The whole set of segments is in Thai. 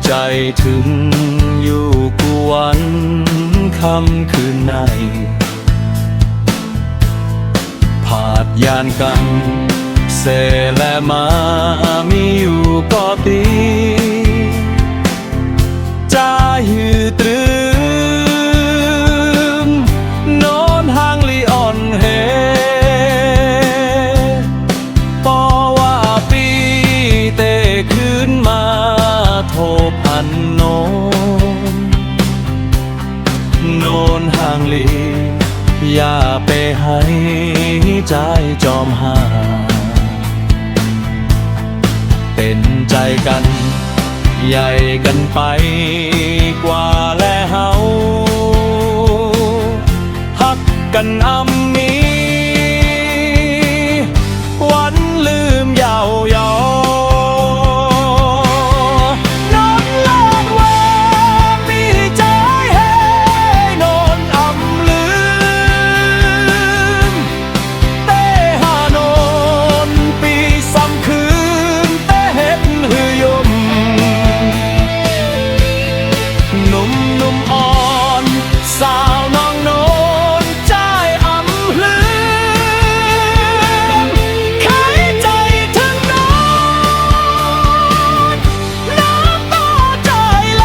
ใจถึงอยู่กูวันคำคืนในผาดยานกันเสและมามีอยู่ก็ตีใจหือตรึมโน้นหางลีอ่อนเฮปอว่าปีเตขึ้นมาโทพันโน้นหางลีอย่าไปให้ใจจอมหาเป็นใจกันใหญ่กันไปกว่าแลเฮาฮักกันอำมีวันลืมยาวยาวนอนลาดแวมีใจให้นอนอำลืมเตหานนปีซ้ำคืนเตเห็นหือยมหนุ่มอ่อนสาวน้องโนนใจอำลืมขายใจถึงน้อนน้ำตาใจไหล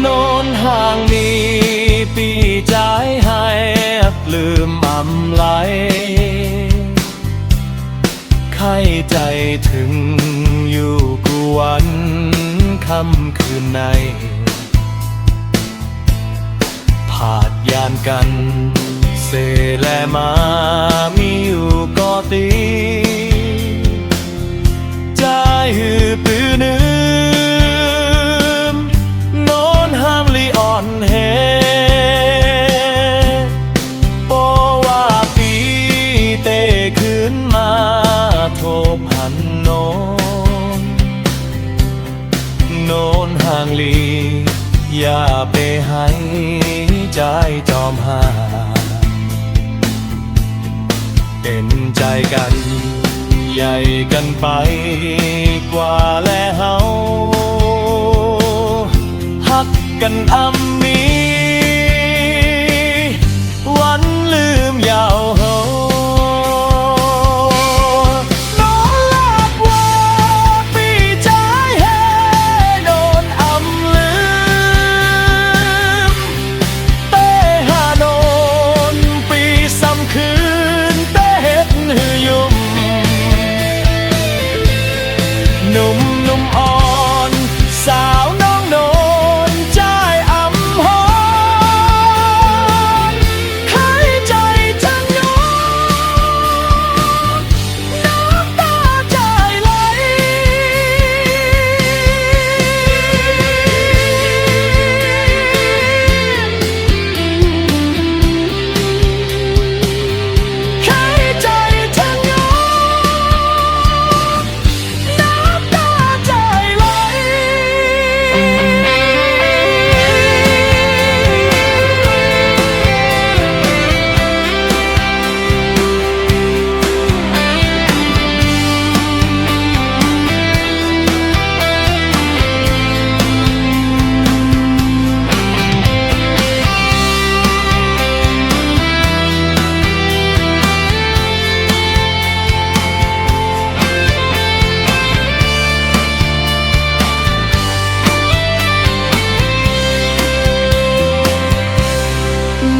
โน้นห่างมีปีใจให้ลืมอำไหลไข้ใจถึงอยู่กูวันคำคืนในผาดยานกันเสและมามีอยู่ก็ตีใจหือปือนึมโน้นห้ามลีอ่อนเฮปอว่าปีเตขึ้นมาโทพันโน้นห่างลีอย่าไปให้ใจจอมหาเป็นใจกันใหญ่กันไปกว่าแลเฮาฮักกันอำมีวันลืมยาวเฮาน้องลาดว่าปีใจให้โดนอำลืมเตหาโนนปีซ้ำคืนเตเฮ็ดหือยมหนุ่มอ่อนสาวน้องโนนใจอำหอนขายใจทั้งโนนน้ำตาใจไหลขายใจทั้งโนนน้ำตาใจไหล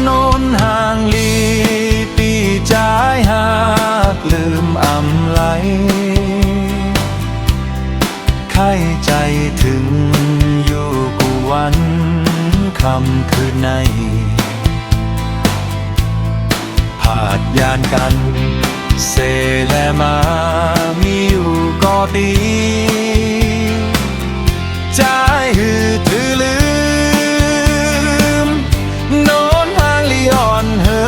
โน้นห่างลีตีใจหักลืมอำไหลไข้ใจถึงอยู่กูวันคำคืนในผาดยานกัน เสแลมามีอยู่ก็ดีใจหือถือลืมโน้นทางลีอ่อนเฮอ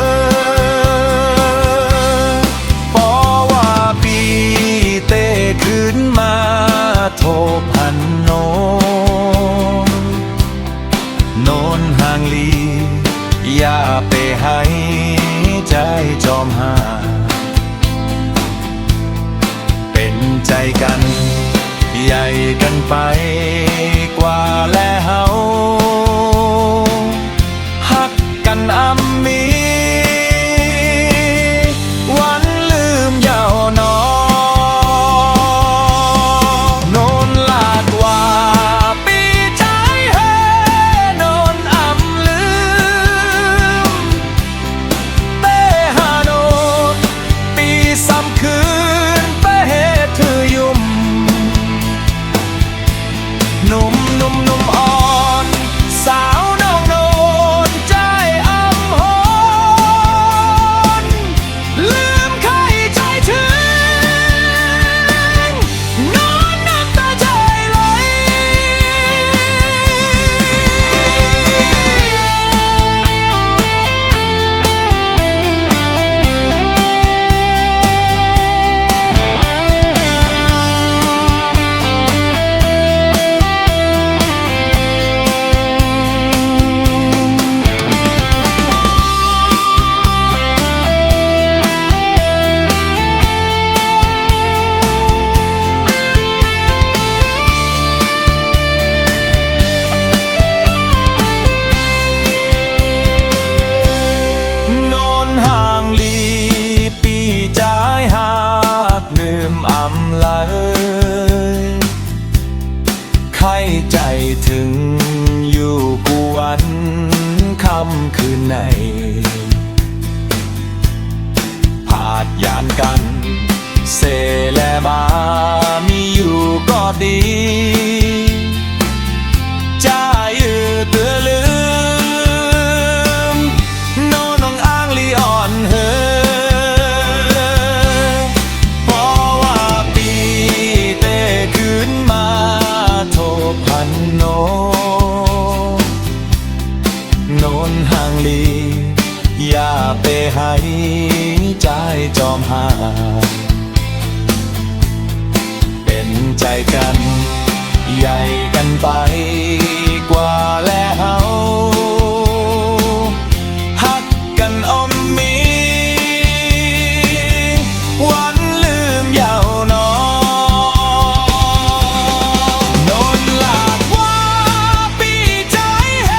เพราะว่าปีเต้ขึ้นมาโทพันโนนห่างลีอย่าไปให้ใจจอมหาเป็นใจกันใหญ่กันไปกว่าแลเฮาฮักกันอ้ำมีวันลืมยาวนอนนลาดว่าปีใจเฮนนอ้ำลืมเตหาโนนปีซ้ำคืนไปเหตุถือยุ่มหนุ่มอ่อนสาวน้องโนนใจอ้ำหอนลืมใครใจถึงนอนน้ำตาใจไหลโนนห่างลีปีใจหากลืมอำลาใครใจถึงอยู่กูวันคำคืนในผาดยานกันเสแลมามีอยู่ก็ดีใจยืดเตือลืมโนน้องอ้างลีอ่อนเฮอเพราะว่าปีเต้ขึ้นมาโทพันโนนห่างลีอย่าไปให้ใจจอมหาเป็นใจกันใหญ่กันไปกว่าแลเฮาฮักกันอมมีวันลืมยาวนอนนลาดว่าปีใจเฮ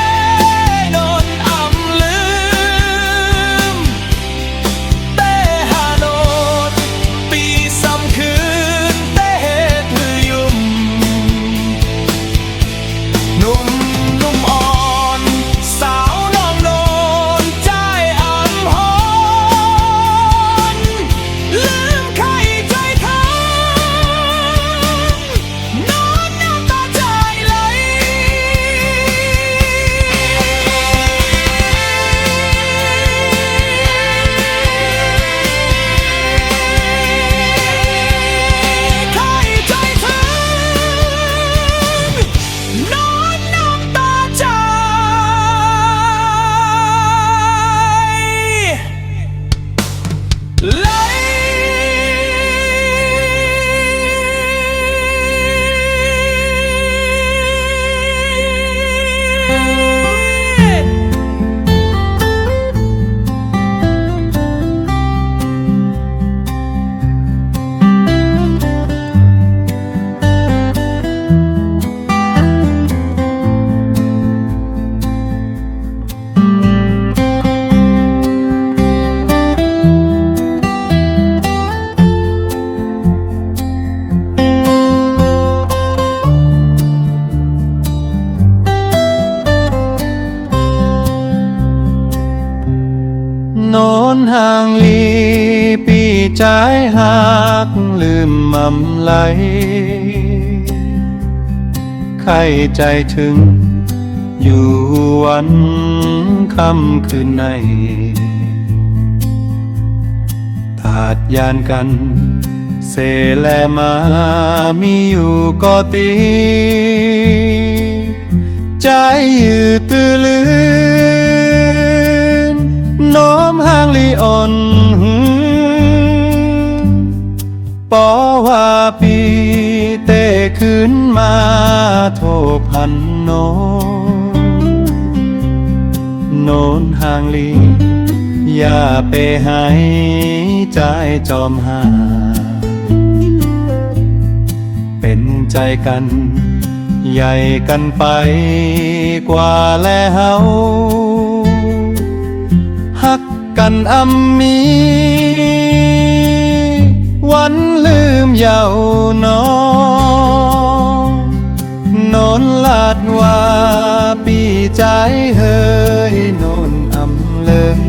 นนอ้ำลืมเตหาโนนปีซ้ำคืนเตถือยุ่มหนุ่มอ่อนสาวน้องโนนใจอ้ำหอนลืมใครใจทั้งนอนน้ำตาใจไหลใครใจถึงนอนน้ำตาใจไหล โนนห่างลีปีใจหักลืมมำไหลใครใจถึงอยู่วันค่ำคืนในถ้า าดยานกันเสแลมามีอยู่ก็ตีใจยืดตื้อลืนน้อมห่างลีอ่อนปอว่าปีเตขึ้นมาโทพันโนนห่างลีอย่าไปให้ใจจอมหาเป็นใจกันใหญ่กันไปกว่าแล้วฮักกันอำมีวันลืมเยาว์น้องนนลาดว่าปีใจเฮยนนอำเลิง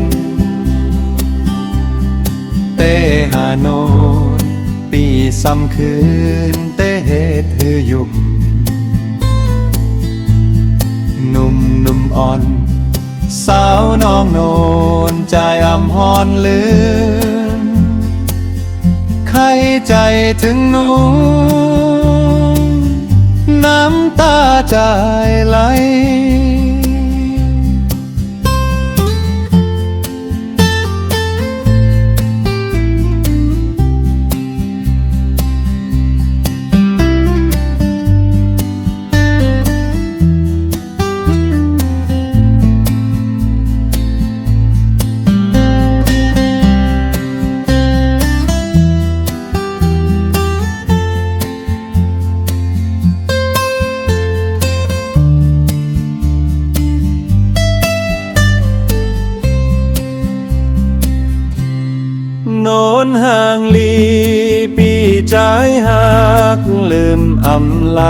เตหาโนนปีซ้ำคืนเตเหตุฮือยุบหนุ่มอ่อนสาวน้องโนนใจอำฮอนลืนใครใจถึงหนูน้ำตาใจไหลโนนห่างลีปีใจหักลืมอำไหล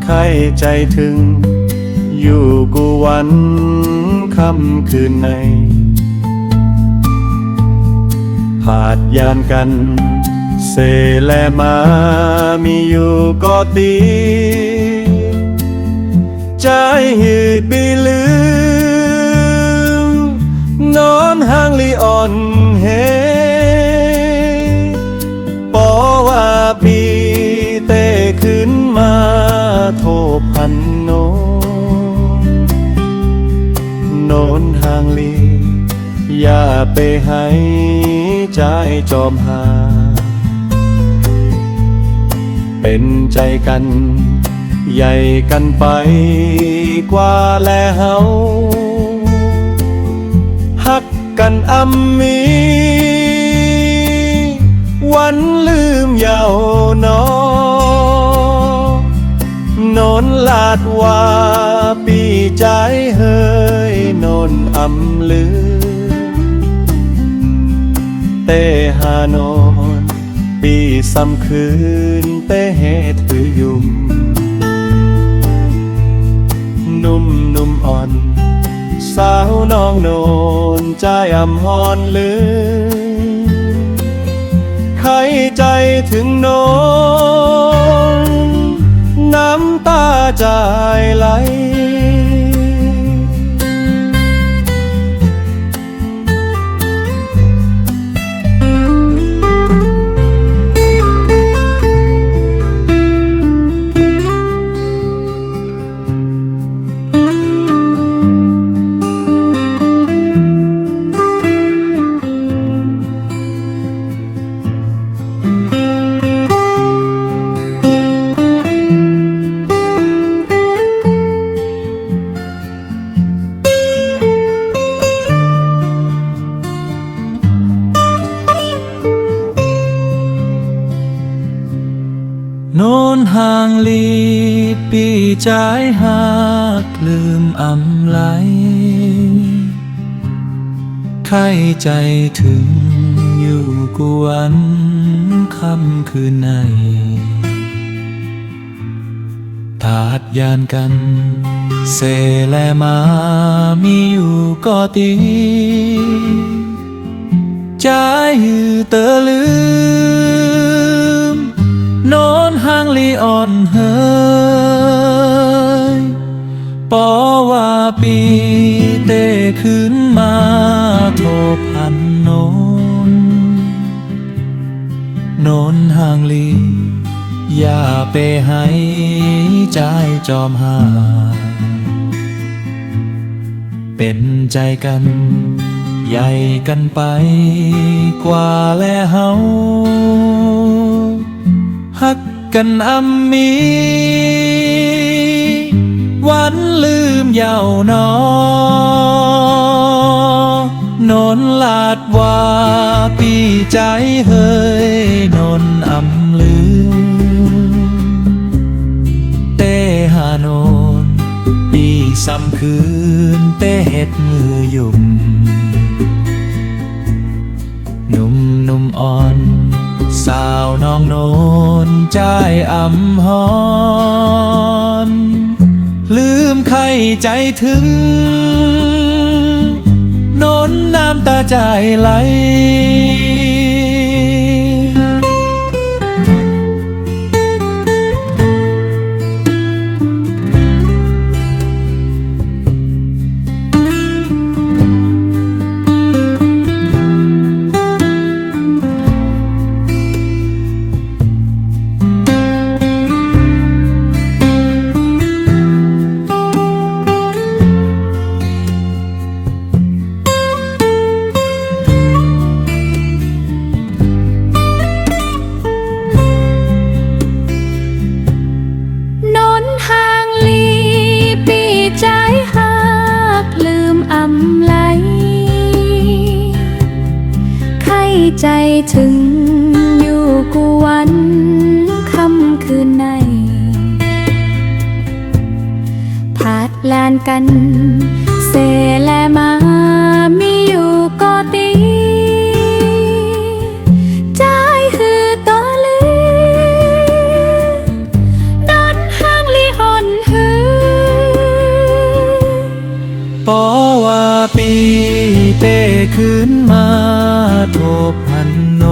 ใครใจถึงอยู่กูวันค่ำคืนในผาดยานกันเสแลมามีอยู่ก็ตีใจหืดปีลืนอนห่างลีอ่อนเฮปอว่าปีเตขึ้นมาโทพันโนนห่างลีอย่าไปให้ใจจอมหาเป็นใจกันใหญ่กันไปกว่าแล้วฮักกันอำมีวันลืมเยาว์น้อนนลาดว่าปีใจเฮยนนอำลือเตหานนปีซ้ำคืนเตเหตุหือยุมนุ่มอ่อนสาวน้องโนนใจอำฮอนลืมใครใจถึงโนนน้ำตาใจไหลโนนห่างลีปีใจหักลืมอำไหลใครใจถึงอยู่กวนค่ำคืนในถาดยานกันเสแลมามีอยู่ก็ตีใจหือเตอลืมโนนห่างลีอ่อนเฮยปอว่าปีเตขึ้นมาโทพัน โนนห่างลีอย่าไปให้ใจจอมหาเป็นใจกันใหญ่กันไปกว่าแลเฮาฮักกันอำมีวันลืมเยาวนอนนลาดว่าปีใจเฮยนนอำลืมเตหาโนนปีซ้ำคืนเตเฮ็ดมือยุ่มหนุ่มอ่อนสาวน้องโนนใจอำฮอนลืมใครใจถึงโนนน้ำตาใจไหลนนห่างลีปีใจหักลืมอำไหลใครใจถึงอยู่กูวันค่ำคืนในผาดลานกันเสแลมามีอยู่ก็ตีใจคือตัวลือนนห่างลีหอนหือ ปอว่าปีเต้คืนมาทบพันโน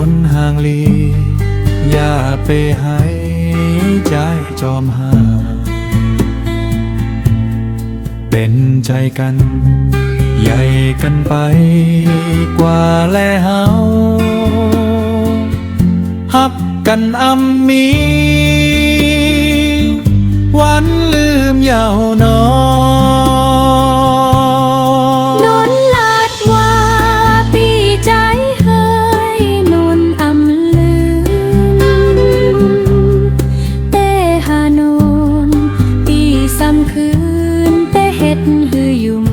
นห่างลีอย่าไปให้ใจจอมหาเป็นใจกันใหญ่กันไปกว่าแลเฮาฮักกันอำมีวันลืมเยาวนอน นนลาดว่าปีใจเฮยนนอำลืมเตหาโนนปีซ้ำคืนเตเฮ็ดหือยุ่ม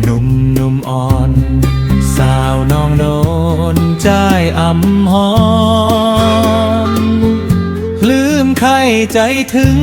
หนุ่มอ่อนสาวน้องโนนใจอำฮอนลืมใครใจถึง